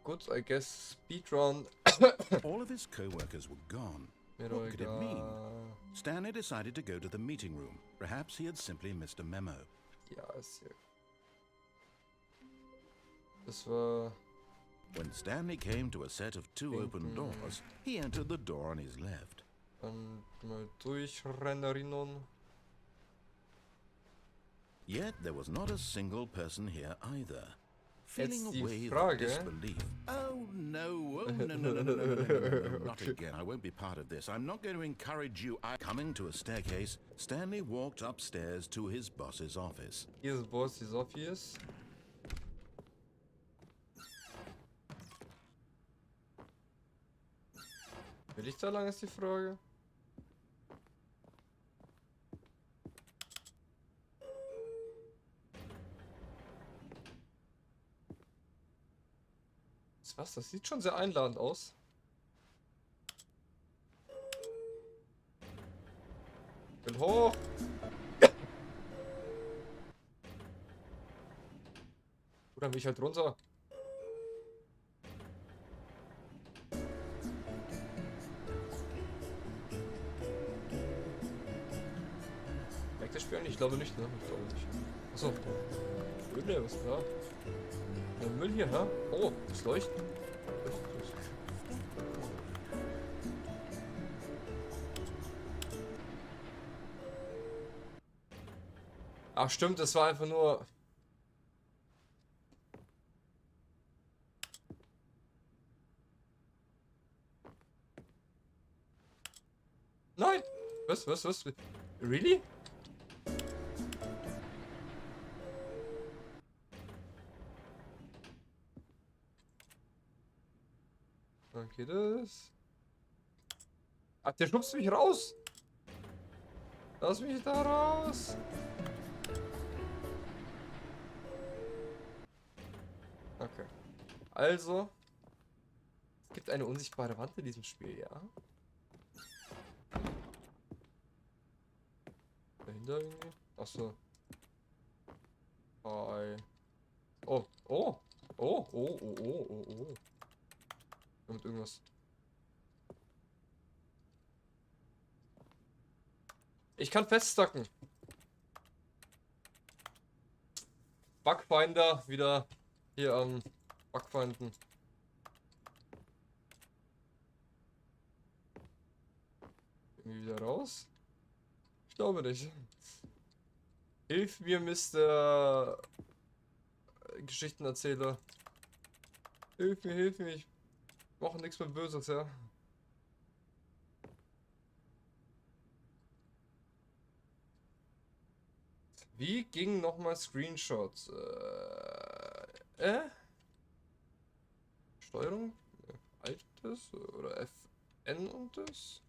Good, I guess speedrun. All of his co-workers were gone. Mir What could it mean? egal. Stanley decided to go to the meeting room. Perhaps he had simply missed a memo. Ja, ist hier. Das war... When Stanley came to a set of two open doors, he entered the door on his left. Dann mal durchrennen. Yet there was not a single person here either. Feeling Jetzt a die wave Frage. of disbelief. Oh no, no, not again. I won't be part of this. I'm not going to encourage you. Coming to a staircase, Stanley walked upstairs to his boss's office. Hier ist Boss, die Sophies. Will ich da lang, ist die Frage. Was? Das sieht schon sehr einladend aus. Bin hoch. Oder mich halt runter. Merkt das Spiel eigentlich? Ich glaube nicht, ne? Ich glaube nicht. Achso. Müll, was ist da? Müll hier, hä? Oh, das Leuchten. Ach stimmt, das war einfach nur... Nein! Was? Really? Okay, das... Ach, der schubst mich raus! Lass mich da raus! Okay. Also... Es gibt eine unsichtbare Wand in diesem Spiel, ja? Dahinter irgendwie? Achso. Hi. Oh, oh! Oh. Mit irgendwas. Ich kann feststacken. Bugfinder wieder hier am Bugfinden. Irgendwie wieder raus? Ich glaube nicht. Hilf mir, Mr. Geschichtenerzähler. Hilf mir. Ich mache nichts mehr Böses, ja. Wie ging nochmal Screenshots? Steuerung? Altes? Oder FN und das?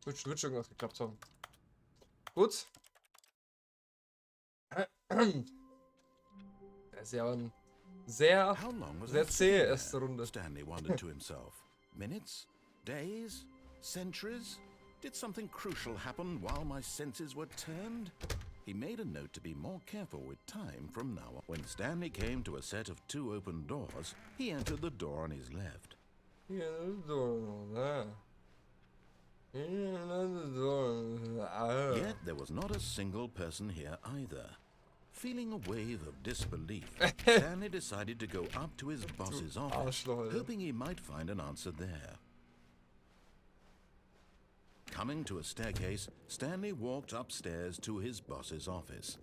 Wird schon irgendwas geklappt haben. Gut. Das ist ja ein sehr zähe erste Runde. Stanley wondered to himself. Minutes? Days? Centuries? Did something crucial happen while my senses were turned? He made a note to be more careful with time from now on. When Stanley came to a set of two open doors, he entered the door on his left. Yet there was not a single person here either. Feeling a wave of disbelief, Stanley decided to go up to his boss's office, hoping he might find an answer there. Coming to a staircase, Stanley walked upstairs to his boss's office.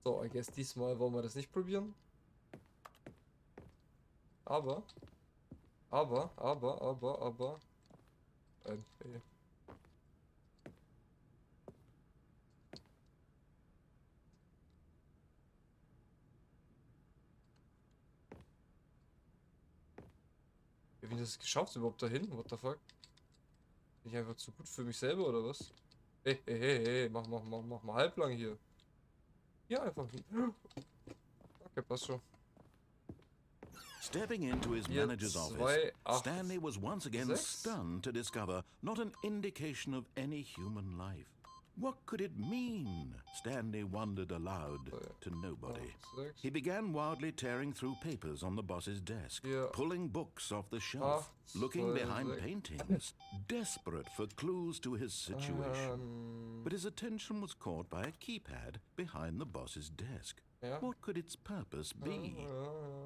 So, I guess diesmal wollen wir das nicht probieren. Aber. Hey. Wie das geschafft überhaupt dahin? What the fuck? Bin ich einfach zu gut für mich selber oder was? Hey, mach mal halblang hier. Ja, einfach. Okay, passt schon. Stepping into his Vier, manager's office, 2, 8, Stanley was once again 6. stunned to discover not an indication of any human life. What could it mean? Stanley wondered aloud to nobody. 8, 6. He began wildly tearing through papers on the boss's desk, Yeah. pulling books off the shelf, 8, looking behind 6. paintings, desperate for clues to his situation. But his attention was caught by a keypad behind the boss's desk. Yeah. What could its purpose be?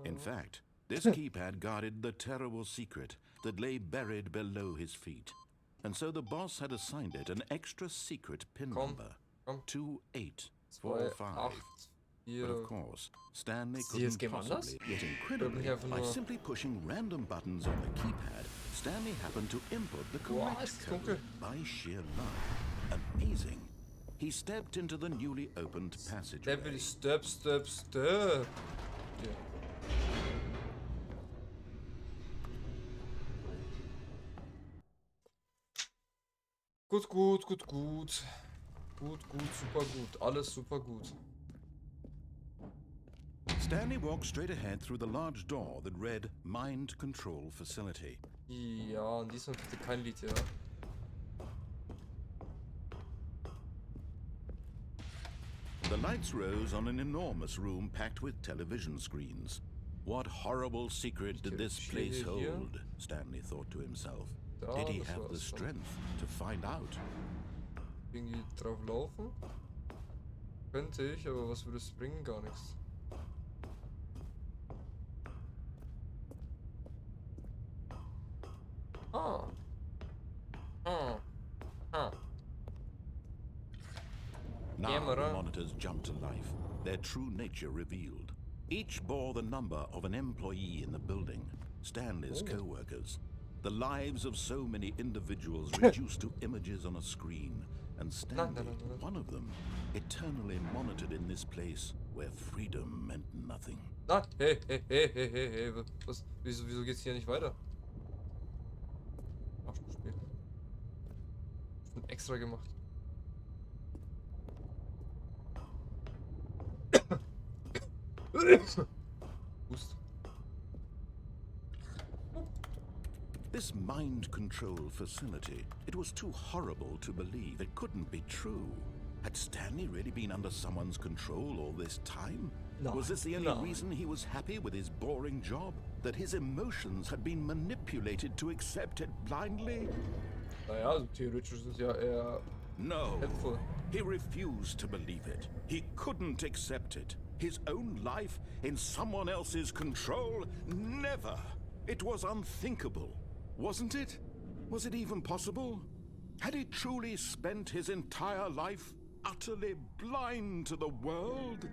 In fact, this keypad guarded the terrible secret that lay buried below his feet. And so the boss had assigned it an extra secret pin number, komm. 2845. 2, 8, 4. But of course, Stanley Sie, es couldn't geht anders? possibly, yet incredibly, Ich einfach by nur- simply pushing random buttons on the keypad, Stanley happened to input the Boah, correct ist code dunkel. by sheer luck. Amazing. He stepped into the newly opened passageway. Step. Ja. Gut. Gut, super gut. Alles super gut. Stanley walked straight ahead through the large door that read Mind Control Facility. Ja, und diesmal bitte kein Lied, ja. The lights rose on an enormous room packed with television screens. What horrible secret did this place hold? Stanley thought to himself. Did he have the strength to find out? Irgendwie drauf laufen? Könnte ich, aber was würde es bringen? Gar nichts. Now the Camera. monitors jumped to life, their true nature revealed. Each bore the number of an employee in the building, Stanley's co-workers. The lives of so many individuals reduced to images on a screen, and Stanley, one of them, eternally monitored in this place where freedom meant nothing. Nein, hey, was, wieso geht's hier nicht weiter? Arschlochspiel. Schon extra gemacht. Hust. This mind control facility, it was too horrible to believe. It couldn't be true. Had Stanley really been under someone's control all this time? No, Was this the only no. reason he was happy with his boring job? That his emotions had been manipulated to accept it blindly? Naja, also theoretisch ist es ja eher No. helpful. He refused to believe it. He couldn't accept it. His own life in someone else's control? Never. It was unthinkable. Wasn't it? Was it even possible? Had he truly spent his entire life utterly blind to the world?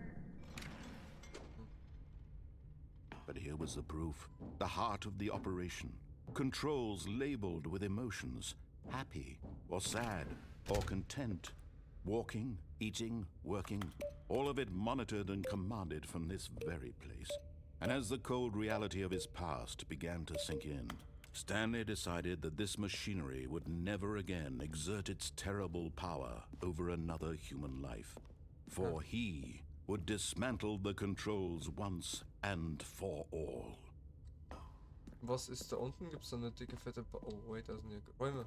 But here was the proof. The heart of the operation. Controls labeled with emotions. Happy or sad or content. Walking, eating, working. All of it monitored and commanded from this very place. And as the cold reality of his past began to sink in, Stanley decided that this machinery would never again exert its terrible power over another human life. For he would dismantle the controls once and for all. Was ist da unten? Gibt's da eine dicke, fette Oh, wait, da sind hier Räume.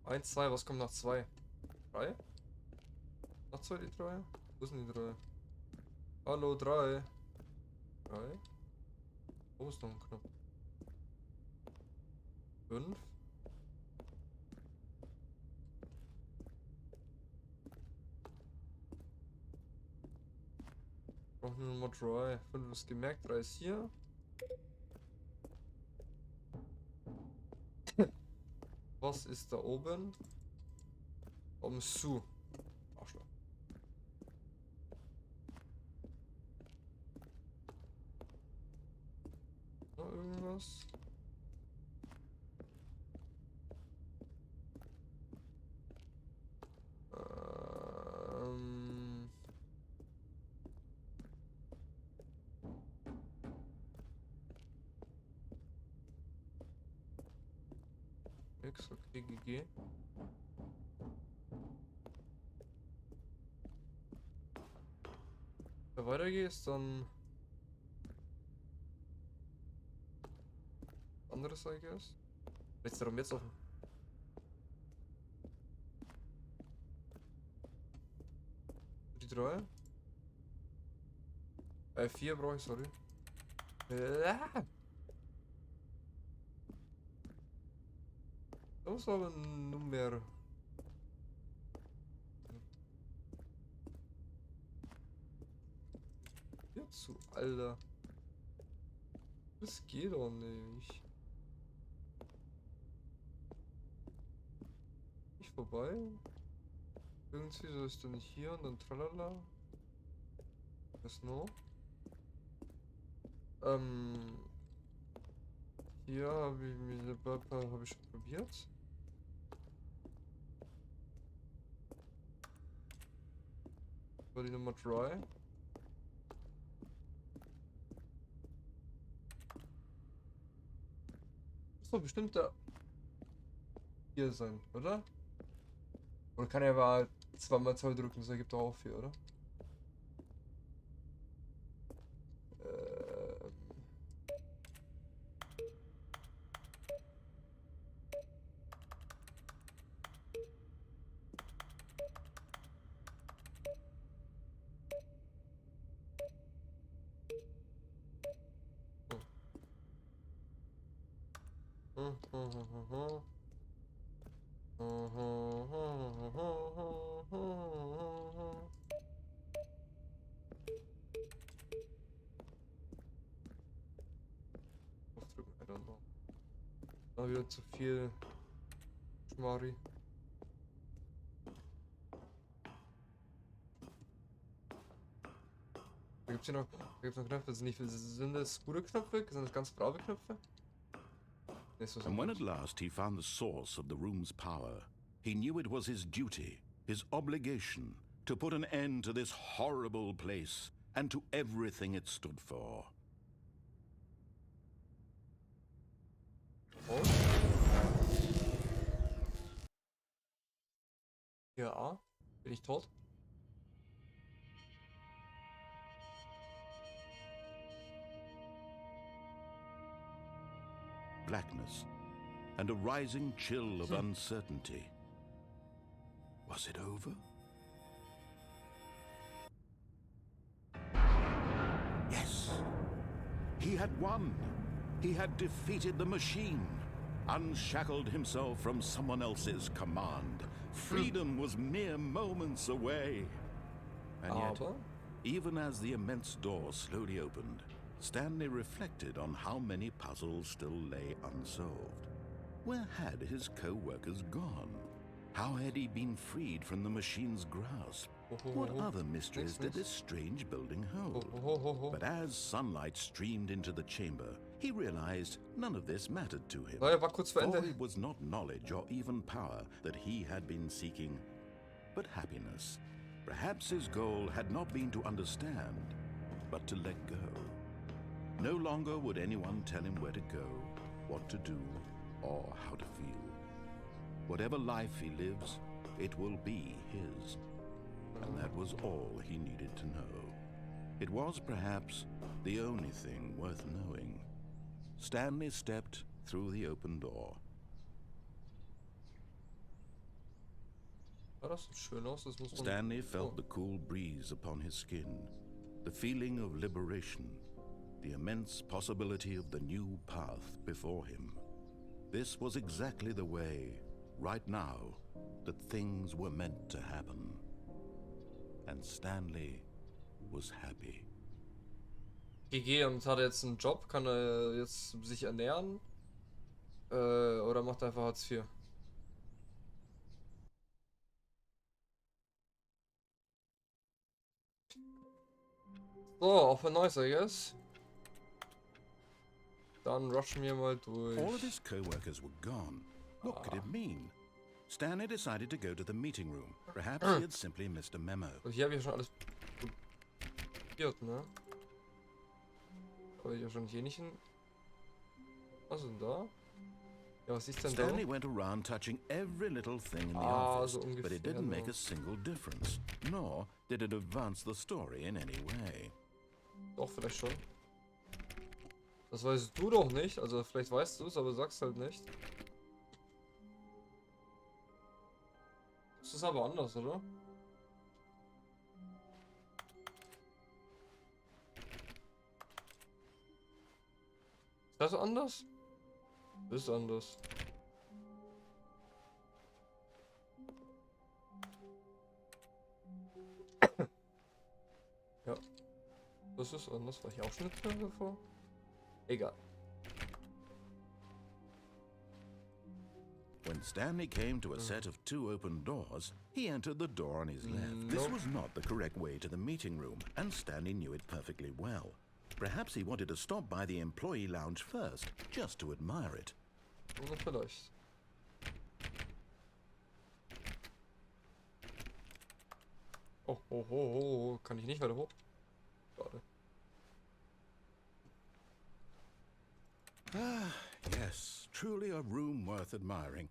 Eins, zwei, was kommt nach 2? 3? Nach 2 die 3? Wo sind die 3? Hallo, 3. 3? Wo ist noch ein Knopf? 5? Brauchen wir Nummer 3. 5 ist gemerkt, 3 ist hier. Was ist da oben? Oben ist zu. Arschloch. Noch irgendwas? Nix, okay, GG. Wenn du weitergehst, dann anderes, I guess. Vielleicht ist der Raum jetzt offen. Die 3. 4 brauche ich, sorry. Das war aber Nummer. Hierzu, Alter. Das geht doch nicht. Nicht vorbei. Irgendwie so ist dann nicht hier und dann tralala. Was noch? Hier habe ich mir habe ich schon probiert. War die Nummer 3. Das soll bestimmt da hier sein, oder? Oder kann er aber zweimal 2 drücken, das ergibt doch auch 4, oder? Aufdrücken, I don't know. Da wieder zu viel Schmari. Da gibt's hier noch, Knöpfe, das sind das gute Knöpfe? Sind das ganz brave Knöpfe? Nee, so And when at last he found the source of the room's power, he knew it was his duty, his obligation, to put an end to this horrible place and to everything it stood for. Oh. Ja, bin ich tot? Blackness and a rising chill of uncertainty. Was it over? Yes! He had won! He had defeated the machine, unshackled himself from someone else's command. Freedom was mere moments away. And yet, even as the immense door slowly opened, Stanley reflected on how many puzzles still lay unsolved. Where had his co-workers gone? How had he been freed from the machine's grasp? What other mysteries did this strange building hold? But as sunlight streamed into the chamber, he realized none of this mattered to him. For it was not knowledge or even power that he had been seeking, but happiness. Perhaps his goal had not been to understand, but to let go. No longer would anyone tell him where to go, what to do, or how to feel. Whatever life he lives, it will be his. And that was all he needed to know. It was perhaps the only thing worth knowing. Stanley stepped through the open door. Stanley felt the cool breeze upon his skin, the feeling of liberation, the immense possibility of the new path before him. This was exactly the way, right now, that things were meant to happen. And Stanley was happy. GG, und hat er jetzt einen Job? Kann er jetzt sich ernähren? Oder macht er einfach Hartz IV? So, auf für Neues, I guess. Dann rushen wir mal durch. All of his co-workers were gone. What could it mean? Stanley decided to go to the meeting room. Perhaps he had simply missed a memo. Und hier habe ich ja schon alles probiert, ne? Aber ich wahrscheinlich hier nicht hin. Was ist denn da? Ja, was ist denn da? Stanley went around touching every little thing in the office, but it didn't make a single difference. Nor Did it advance the story in any way? Doch, vielleicht schon. Das weißt du doch nicht. Also vielleicht weißt du es, aber sagst halt nicht. Das ist aber anders, oder? Ist das anders? Ist anders. Ja. Das ist anders. War hier auch schon eine Tür davor? Egal. When Stanley came to a set of 2 open doors, he entered the door on his left. This Nope. was not the correct way to the meeting room, and Stanley knew it perfectly well. Perhaps he wanted to stop by the employee lounge first, just to admire it. Oder vielleicht. Oh, oh, oh, oh, kann ich nicht weiter hoch? Schade. Ah, yes, truly a room worth admiring.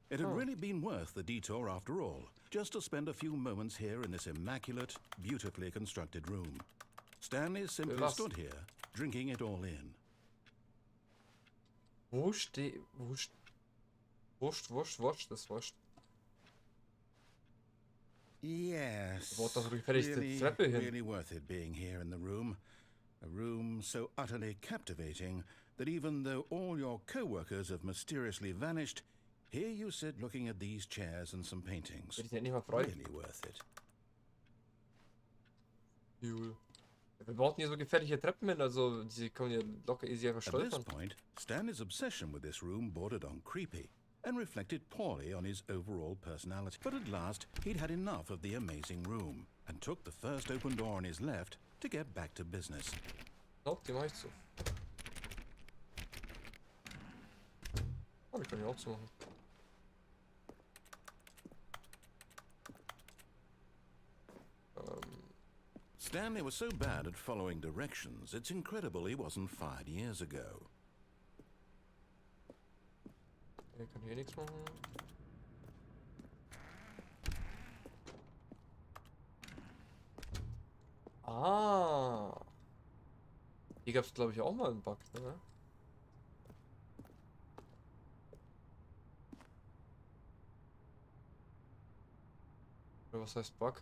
It had really been worth the detour after all, just to spend a few moments here in this immaculate, beautifully constructed room. Stanley simply Was? stood here, drinking it all in. Wurscht, das wurscht. Yes, Wo hat doch gefälligst die really, Treppe hin? really worth it being here in the room. A room so utterly captivating that even though all your co-workers have mysteriously vanished, here you sit looking at these chairs and some paintings. Bin ich denn nicht mal frei? Really worth it. Cool. Wir brauchen hier so gefährliche Treppen hin, also die können hier locker easy einfach At this stolpern. point, Stanley's obsession with this room bordered on creepy and reflected poorly on his overall personality. But at last, he'd had enough of the amazing room and took the first open door on his left to get back to business. Nope, die mach ich zu. Oh, die können ja auch zu machen. Stanley was so bad at following directions, it's incredible he wasn't fired years ago. Ich kann hier nichts machen. Ah. Hier gab es, glaube ich, auch mal einen Bug, ne? Oder was heißt Bug?